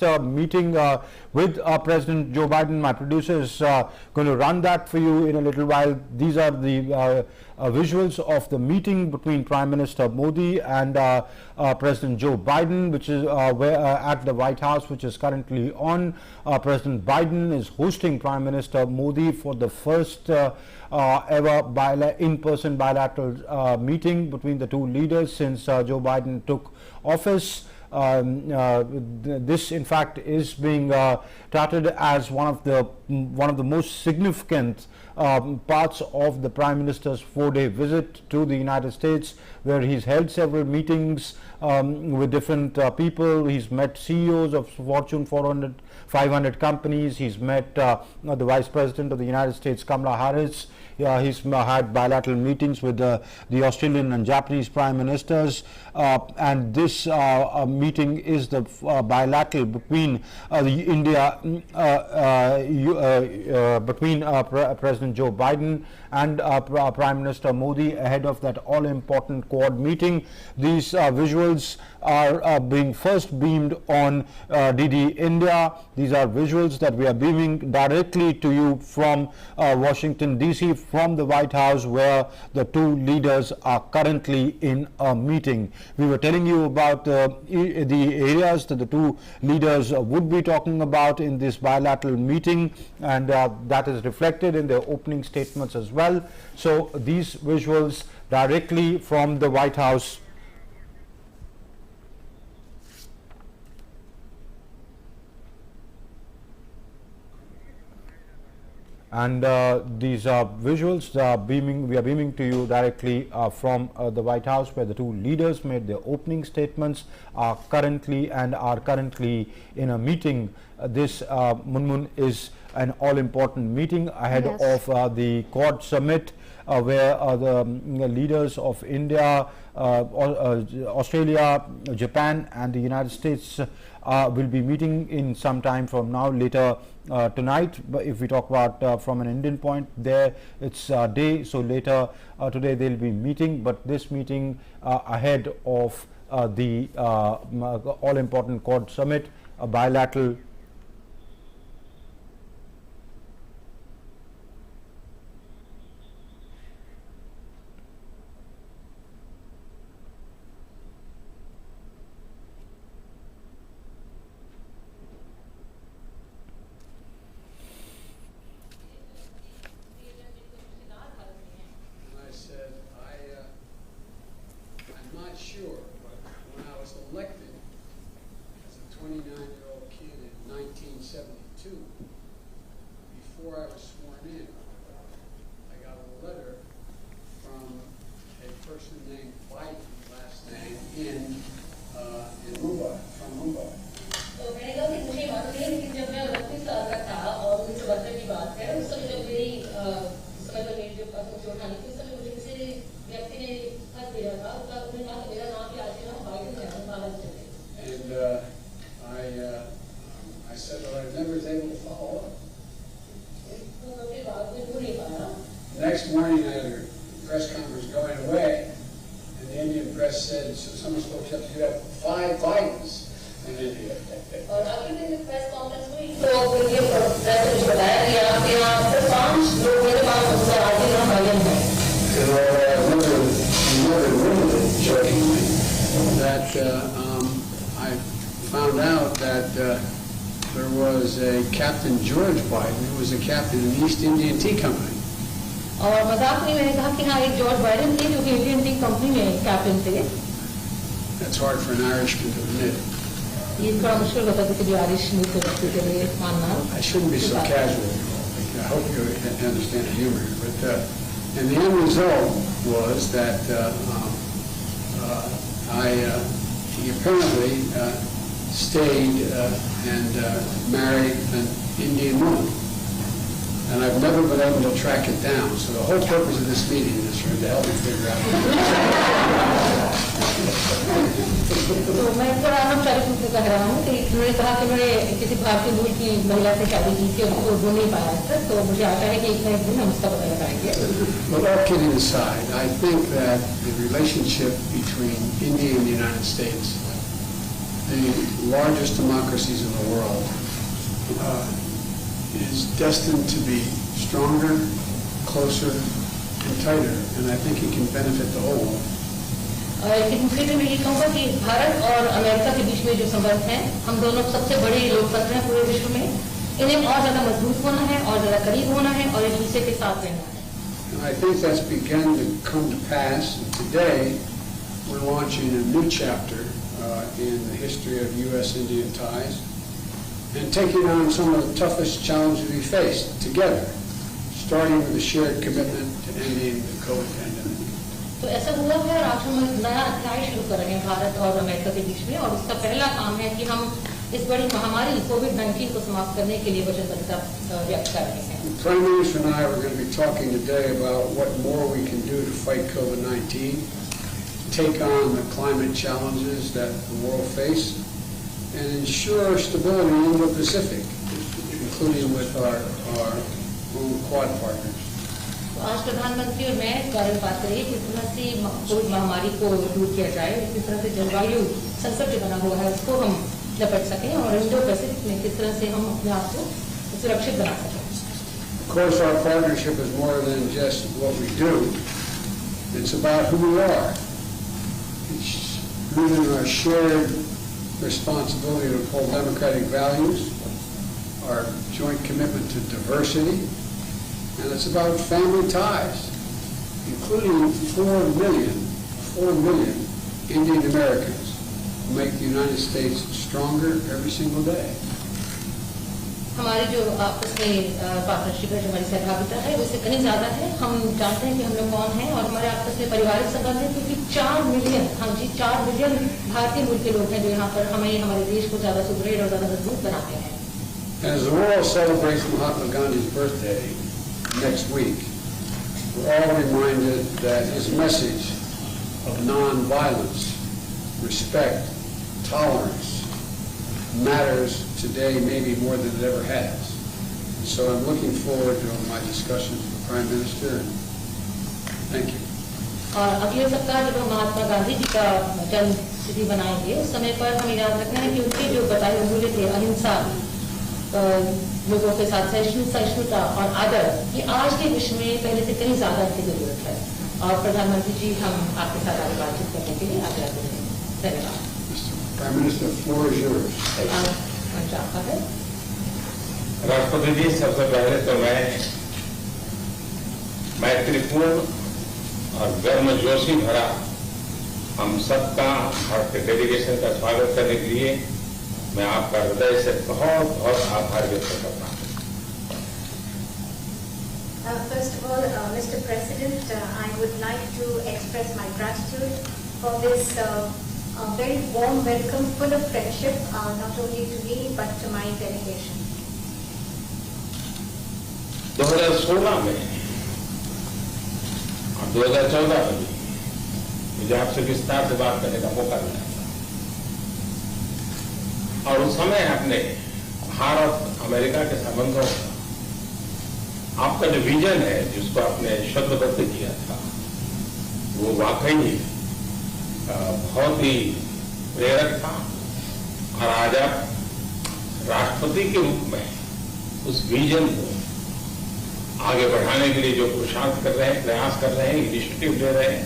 Minister meeting with President Joe Biden. My producer is going to run that for you in a little while. These are the visuals of the meeting between Prime Minister Modi and President Joe Biden, which is at the White House, which is currently on. President Biden is hosting Prime Minister Modi for the first ever in-person bilateral meeting between the two leaders since Joe Biden took office. This in fact is being touted as one of the most significant parts of the Prime Minister's 4-day visit to the United States, where he's held several meetings with different people. He's met CEOs of Fortune 500 companies. He's met the Vice President of the United States, Kamala Harris. He's had bilateral meetings with the Australian and Japanese Prime Ministers, and this meeting is the bilateral between President Joe Biden and Prime Minister Modi ahead of that all-important Quad meeting. These visuals are being first beamed on DD India. These are visuals that we are beaming directly to you from Washington DC, from the White House, where the two leaders are currently in a meeting. We were telling you about the areas that the two leaders would be talking about in this bilateral meeting, and that is reflected in their opening statements as well. So these visuals directly from the White House. And these visuals we are beaming to you directly from the White House, where the two leaders made their opening statements, are currently in a meeting. This Munmun is an all-important meeting ahead of the Quad summit, where the leaders of India, Australia, Japan and the United States will be meeting in some time from now, later tonight. But if we talk about from an Indian point, there it's day, so later today they'll be meeting, but this meeting ahead of the all-important Quad summit, a bilateral. Before I was sworn in, I got a letter from a person named Biden, last name, in Mumbai, from Mumbai. तो मैंने कहा कि मुझे मालूम नहीं है, लेकिन जब मैं 29 साल का था और 1972 की बात है, उस समय जब मेरी मेरी जो मुझे उठानी थी, उस समय मुझे किसी व्यक्ति ने खत भेजा था, उन्होंने कहा कि मेरा नाम भी आज नाम बाइडन है, भारत से। And I said that I never was able to follow up. The next morning, I had a press conference going away, and the Indian press said, so someone spoke up, you have 5 Bidens in India. और अगले दिन जब press conference हुई तो Indian press ने बताया कि आपके यहाँ से 5 लोग मेरे पास उसका आज नाम बाइडन है। Another jokingly, that I found out that there was a Captain George Biden who was a captain in the East Indian Tea Company. और मजाक में मैंने कहा कि हाँ एक जॉर्ज बाइडन थे जो कि इंडियन टी कंपनी में कैप्टन थे। That's hard for an Irishman to admit. ये थोड़ा मुश्किल होता है कि आयरिश व्यक्ति के लिए मानना। I shouldn't be so casual. I hope you understand the humor. But and the end result was that he apparently stayed and married an Indian woman. And I've never been able to track it down. So the whole purpose of this meeting is to help me figure out. तो मैं थोड़ा अनौपचारिक रूप से कह रहा हूँ कि उन्होंने कहा कि मैंने किसी भारतीय मूल की महिला से शादी की थी और उसको ढूंढ नहीं पाया तक, तो मुझे आशा है कि एक न एक दिन हम उसका पता लगाएंगे। Well, all kidding aside, I think that the relationship between India and the United States the largest democracies in the world, is destined to be stronger, closer, and tighter, and I think it can benefit the whole world. लेकिन फिर भी मैं ये कहूँगा कि भारत और America के बीच में जो संबंध हैं, हम दोनों सबसे बड़े लोकतंत्र हैं पूरे विश्व में, इन्हें और ज़्यादा मजबूत होना है, और ज़्यादा करीब होना है, और एक दूसरे के साथ रहना है. And I think that's begun to come to pass, and today we're launching a new chapter in the history of U.S.-Indian ties and taking on some of the toughest challenges we faced together, starting with a shared commitment to ending the COVID pandemic. तो ऐसा हुआ है और आज हम एक नया अध्याय शुरू कर रहे हैं भारत और अमेरिका के बीच में, और इसका पहला काम है कि हम इस बड़ी महामारी कोविड-19 को समाप्त करने के लिए वचनबद्धता व्यक्त कर रहे हैं. The Prime Minister and I are going to be talking today about what more we can do to fight COVID-19, take on the climate challenges that the world face, and ensure stability in the Pacific, including with our own Quad partners. तो आज प्रधानमंत्री और मैं इस बारे में बात करेंगे किस तरह से कोविड महामारी को दूर किया जाए, किस तरह से जलवायु संकट जो बना हुआ है उसको हम निपट सकें, और इंडो पैसिफिक में किस तरह से हम अपने आप को सुरक्षित बना सकें. Of course, our partnership is more than just what we do. It's about who we are. It's rooted in our shared responsibility to uphold democratic values, our joint commitment to diversity, and it's about family ties, including 4 million Indian Americans who make the United States stronger every single day. हमारी जो आपस में partnership है, जो हमारी सहभागिता है, उससे कहीं ज्यादा है. हम जानते हैं कि हम लोग कौन हैं, और हमारे आपस में पारिवारिक संबंध है, क्योंकि 4 मिलियन, हाँ जी 4 मिलियन भारतीय मूल के लोग हैं जो यहाँ पर हमें हमारे देश को ज्यादा सुदृढ़ और ज्यादा मजबूत बनाते हैं. As the world celebrates Mahatma Gandhi's birthday next week, we're all reminded that his message of non-violence, respect, tolerance matters today maybe more than it ever has. So I'm looking forward to my discussions with the Prime Minister. Thank you. और अगले सप्ताह जब हम महात्मा गांधी जी का जन्म तिथि बनाएंगे, उस समय पर हमें याद रखना है कि उनके जो बताए मूल्य थे, अहिंसा, लोगों के साथ सहिष्णुता और आदर, ये आज के विश्व में पहले से कहीं ज्यादा की जरूरत है. और प्रधानमंत्री जी, हम आपके साथ आगे बातचीत करने के लिए आगे आते हैं. धन्यवाद. Prime Minister, the floor is yours. राष्ट्रपति जी, सबसे पहले तो मैं मैत्रीपूर्ण और गर्मजोशी भरा हम सबका भारतीय डेलीगेशन का स्वागत करने के लिए मैं आपका हृदय से बहुत बहुत आभार व्यक्त करता हूँ. First of all, Mr. President, I would like to express my gratitude for this very warm welcome, full of friendship, not only to me but to my delegation. 2016 में और 2014 में भी मुझे आपसे विस्तार से बात करने का मौका मिला और उस समय आपने भारत अमेरिका के संबंधों का आपका जो विजन है, जिसको आपने शब्दबद्ध किया था, वो वाकई बहुत ही प्रेरक था. और आज आप राष्ट्रपति के रूप में उस विजन को आगे बढ़ाने के लिए जो पुरुषार्थ कर रहे हैं, प्रयास कर रहे हैं, इनिशिएटिव ले रहे हैं,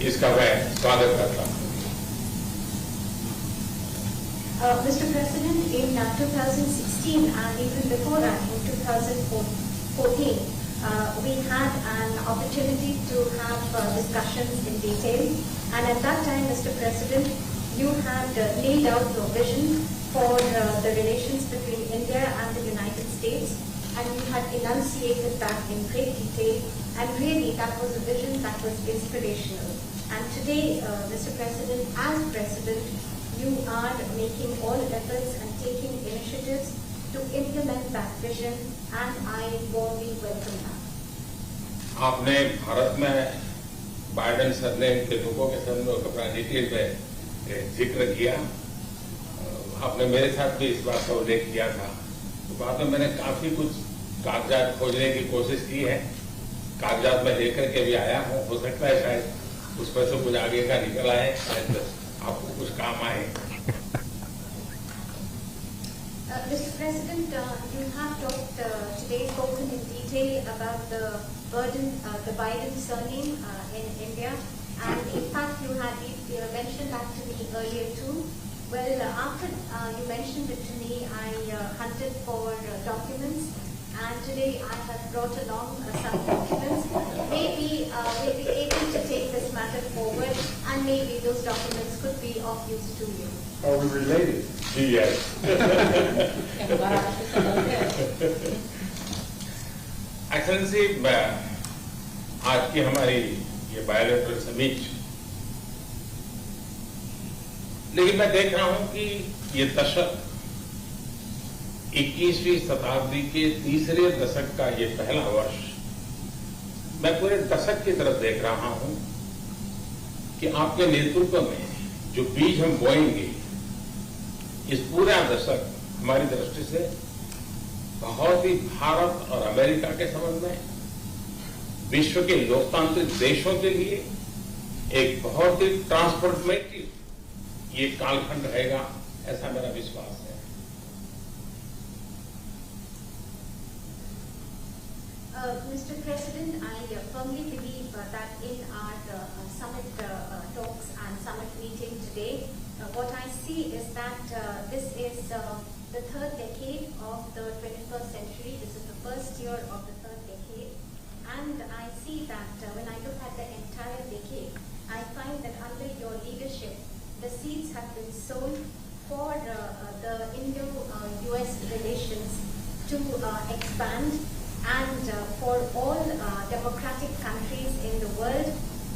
इसका मैं स्वागत करता हूं. Mr. President, in 2016 and even before that, in 2014, we had an opportunity to have discussions in detail, and at that time, Mr. President, you had laid out your vision for the relations between India and the United States, and you had enunciated that in great detail, and really that was a vision that was inspirational. And today, Mr. President, as President, you are making all efforts and taking initiatives to implement that vision, and I warmly welcome that. आपने भारत में Biden surname के लोगों के सामने अपना detail में जिक्र किया. आपने मेरे साथ भी इस बात का उल्लेख किया था. तो बाद में मैंने काफी कुछ कागजात खोजने की कोशिश की है. कागजात में लेकर के भी आया हूँ. हो सकता है शायद उसमें से कुछ आगे का निकल आए, आपको कुछ काम आए. Mr. President, you have talked today, spoken in detail about the burden, the Biden surname in India, and in fact you had mentioned that to me earlier too. Well, after you mentioned it to me, I hunted for documents, and today I have brought along some documents. Maybe we'll be able to take this matter forward, and maybe those documents could be of use to you. Are we related? Yes. Excellency, आज की हमारी ये bilateral summit, लेकिन मैं देख रहा हूं कि ये दशक 21वीं शताब्दी के तीसरे दशक का ये पहला वर्ष, मैं पूरे दशक की तरफ देख रहा हूं कि आपके नेतृत्व में जो बीज हम बोएंगे, इस पूरा दशक हमारी दृष्टि से बहुत ही भारत और अमेरिका के संबंध में, विश्व के लोकतांत्रिक देशों के लिए एक बहुत ही ट्रांसफॉर्मेटिव ये कालखंड रहेगा, ऐसा मेरा विश्वास है। Mr. President, I firmly believe that in our summit talks and summit meeting today, what I see is that this is the third decade of the 21st century. This is the first year of the third decade. And I see that when I look at the entire decade, I find that under your leadership, the seeds have been sown for the Indo-US relations to expand, and for all democratic countries in the world,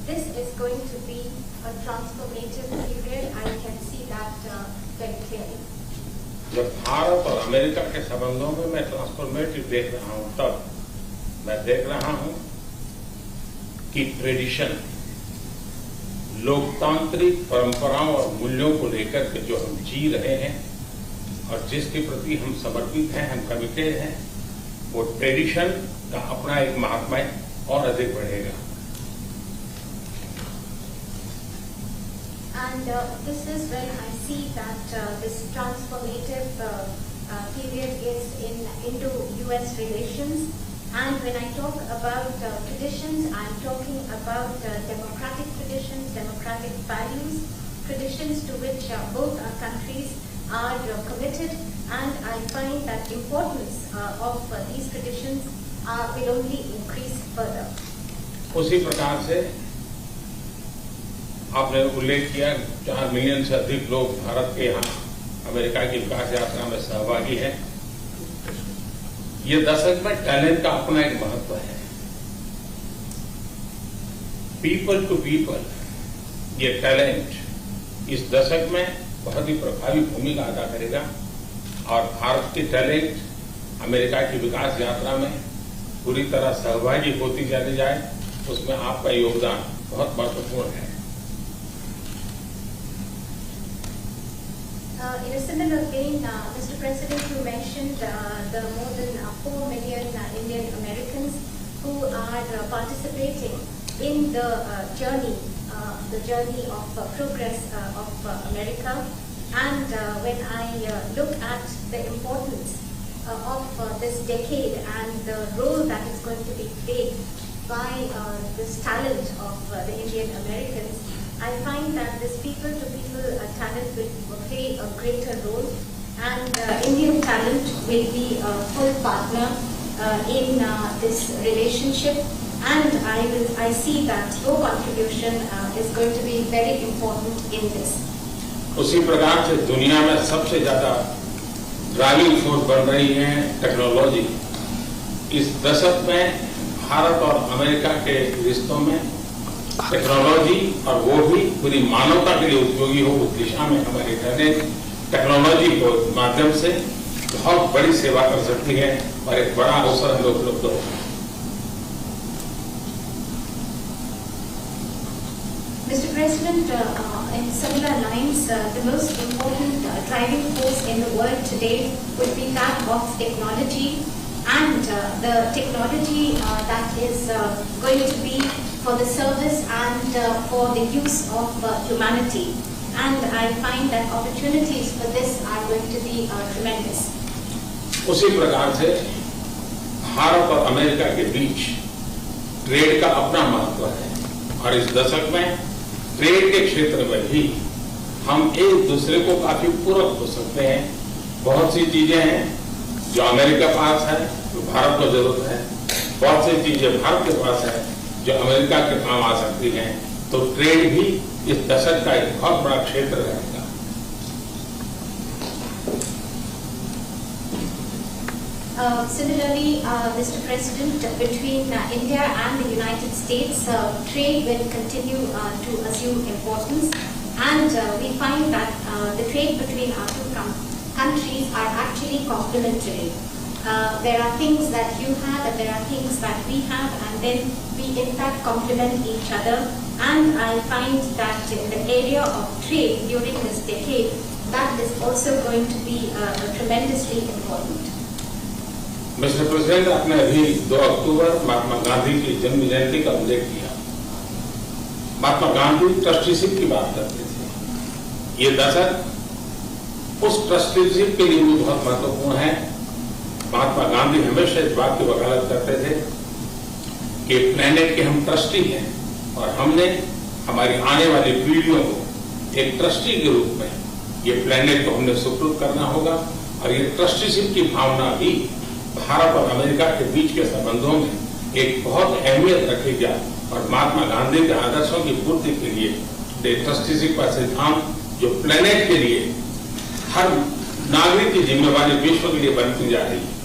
this is going to be a transformative period. I can see that very clearly. जब भारत और America के संबंधों में मैं transformative देख रहा हूं, तब मैं देख रहा हूं कि ट्रेडिशन, लोकतांत्रिक परंपराओं और मूल्यों को लेकर के जो हम जी रहे हैं और जिसके प्रति हम समर्पित हैं, हम कमिटेड हैं, वो ट्रेडिशन का अपना एक महात्मा और अधिक बढ़ेगा। And this is when I see that this transformative period is in Indo-US relations. And when I talk about traditions, I'm talking about democratic traditions, democratic values, traditions to which both our countries are committed, and I find that importance of these traditions will only increase further. उसी प्रकार से आपने उल्लेख किया 4 million से अधिक लोग भारत के यहाँ अमेरिका की विकास यात्रा में सहभागी हैं। ये दशक में टैलेंट का अपना एक महत्व है। पीपल टू पीपल ये टैलेंट इस दशक में बहुत ही प्रभावी भूमिका अदा करेगा, और भारत की टैलेंट अमेरिका की विकास यात्रा में पूरी तरह सहभागी होती चली जाए, उसमें आपका योगदान बहुत महत्वपूर्ण है। In a similar vein, Mr. President, you mentioned the more than 4 million Indian Americans who are participating in the journey of progress of America. And when I look at the importance of this decade and the role that is going to be played by this talent of the Indian Americans, I find that this people-to-people talent will play a greater role, and Indian talent will be a full partner in this relationship, and I see that your contribution is going to be very important in this. उसी प्रकार से दुनिया में सबसे ज्यादा driving force बन रही है टेक्नोलॉजी। इस दशक में भारत और अमेरिका के रिश्तों में टेक्नोलॉजी, और वो भी पूरी मानवता के लिए उपयोगी हो, उस दिशा में हमारी टेक्नोलॉजी के माध्यम से बहुत बड़ी सेवा कर सकती है और एक बड़ा अवसर हमें उपलब्ध हो। Mr. President, in similar lines, the most important driving force in the world today would be that of technology, and the technology that is going to be for the service and for the use of humanity. And I find that opportunities for this are going to be tremendous. उसी प्रकार से भारत और America के बीच trade का अपना महत्व है और इस दशक में ट्रेड के क्षेत्र में भी हम एक दूसरे को काफी पूरक हो सकते हैं। बहुत सी चीजें हैं जो अमेरिका पास है जो भारत को जरूरत है, बहुत सी चीजें भारत के पास है जो अमेरिका के काम आ सकती हैं। तो ट्रेड भी इस दशक का एक बहुत बड़ा क्षेत्र रहेगा। Similarly, Mr. President, between India and the United States, trade will continue to assume importance, and we find that the trade between our two countries are actually complementary. There are things that you have and there are things that we have, and then we in fact complement each other. And I find that in the area of trade during this decade, that is also going to be tremendously important. Mister president, आपने अभी 2 अक्टूबर महात्मा गांधी की जन्म जयंती का उल्लेख किया। Mahatma Gandhi trusteeship की बात करते थे। ये दशक उस ट्रस्टीशिप के लिए भी बहुत महत्वपूर्ण है। महात्मा गांधी हमेशा इस बात की वकालत करते थे कि प्लेनेट के हम ट्रस्टी हैं और हमने हमारी आने वाली पीढ़ियों को एक ट्रस्टी के रूप में ये प्लेनेट को हमने सुपुर्द करना होगा। और ये ट्रस्टीशिप की भावना भी भारत और अमेरिका के बीच के संबंधों में एक बहुत अहमियत रखेगा और महात्मा गांधी के आदर्शों की पूर्ति के लिए ट्रस्टीशिप का सिद्धांत जो प्लेनेट के लिए हर नागरिक की जिम्मेवारी विश्व के लिए बनती जा रही है।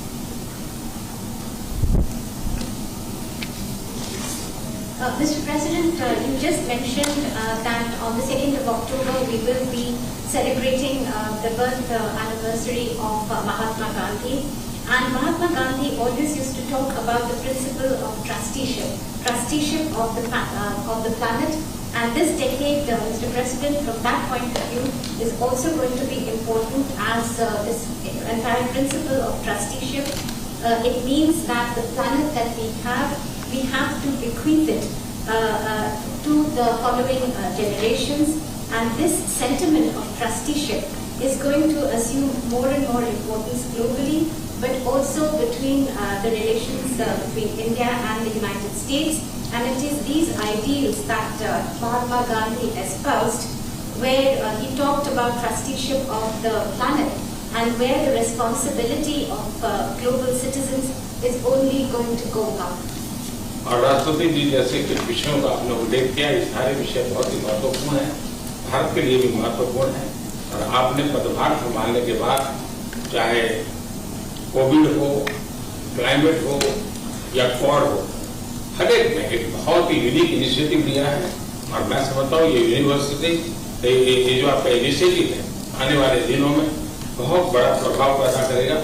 Mr. President, you just mentioned that on the 2nd of October we will be celebrating the birth anniversary of Mahatma Gandhi. And Mahatma Gandhi always used to talk about the principle of trusteeship of the planet. And this decade, Mr. President, from that point of view, is also going to be important as this entire principle of trusteeship. It means that the planet that we have to bequeath it to the following generations. And this sentiment of trusteeship is going to assume more and more importance globally, but also between the relations between India and the United States. And it is these ideals that Mahatma Gandhi espoused, where he talked about trusteeship of the planet and where the responsibility of global citizens is only going to go up. और राष्ट्रपति जी जैसे कुछ विषयों का आपने उल्लेख किया, ये सारे विषय बहुत ही महत्वपूर्ण हैं, भारत के लिए भी महत्वपूर्ण है। और आपने पदभार संभालने के बाद चाहे कोविड हो, क्लाइमेट हो या क्वाड हो, हर एक में एक बहुत ही यूनिक इनिशिएटिव लिया है। और मैं समझता हूँ ये यूनिवर्सिटी, ये जो आपका इनिशिएटिव है आने वाले दिनों में बहुत बड़ा प्रभाव पैदा करेगा।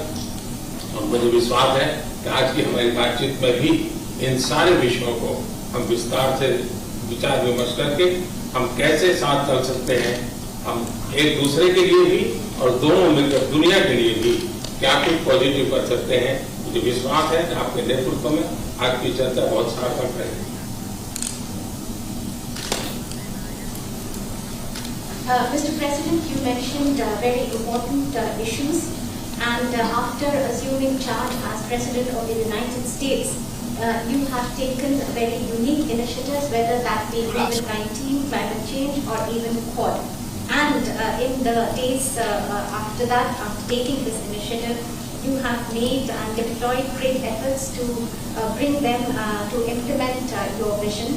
और मुझे विश्वास है कि आज की हमारी बातचीत में भी इन सारे विषयों को हम विस्तार से विचार विमर्श करके हम कैसे साथ चल सकते हैं, हम एक दूसरे के लिए भी और दोनों मिलकर दुनिया के लिए भी क्या कुछ पॉजिटिव कर सकते हैं। मुझे विश्वास है कि आपके नेतृत्व में आज की चर्चा बहुत सार्थक रहेगी। Mr. President, you mentioned very important issues, and after assuming charge as President of the United States, you have taken very unique initiatives, whether that be COVID-19, climate change, or even Quad. And in the days after that, after taking this initiative, you have made and deployed great efforts to bring them to implement your vision.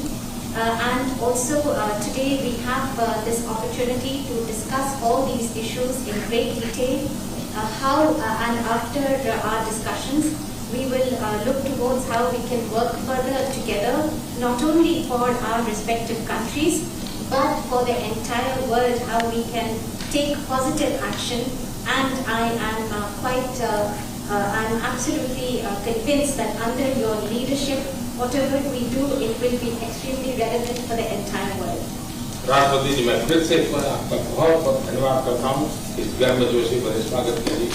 And also today we have this opportunity to discuss all these issues in great detail. And after our discussions, we will look towards how we can work further together, not only for our respective countries, but for the entire world, how we can take positive action. And I am I'm absolutely convinced that under your leadership, whatever we do, it will be extremely relevant for the entire world. राष्ट्रपति जी, मैं फिर से आपका बहुत बहुत धन्यवाद करता हूँ इस गर्मजोशी भरे स्वागत के लिए।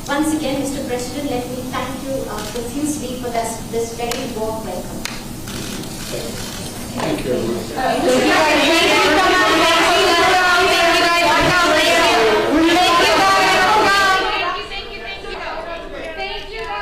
Once again, Mr. President, let me thank you profusely for this very warm welcome. Thank you very much. Thank you.